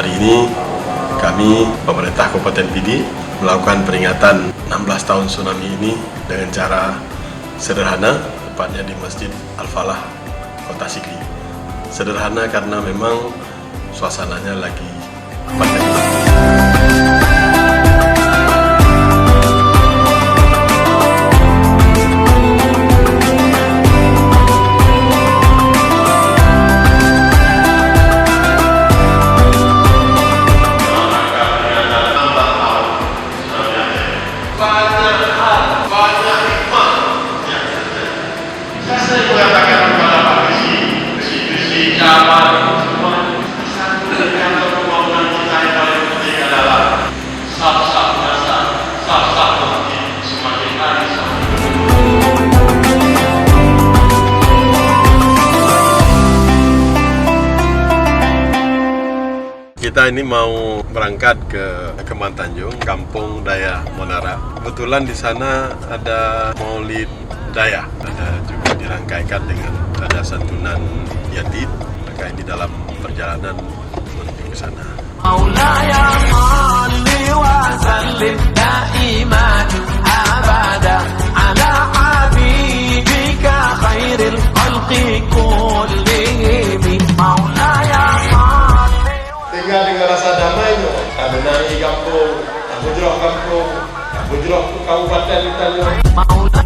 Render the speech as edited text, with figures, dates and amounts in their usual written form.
hari ini kami pemerintah Kabupaten Pidi melakukan peringatan 16 tahun tsunami ini dengan cara sederhana, tepatnya di Masjid Al-Falah, Kota Sigli. Sederhana karena memang suasananya lagi pandai. Kita ini mau berangkat ke Kemantanjung, Kampung Daya Monara. Kebetulan di sana ada Maulid Daya, ada juga dirangkaikan dengan ada santunan Yatid. Maka ini dalam perjalanan menuju ke sana. Maulaya salli wa sallim daiman abada ala habibika khairil khalqi kullihim. Maulaya tinggal dengan rasa damai, menangi kampung, bujroh kampung, bujroh kabupaten kita.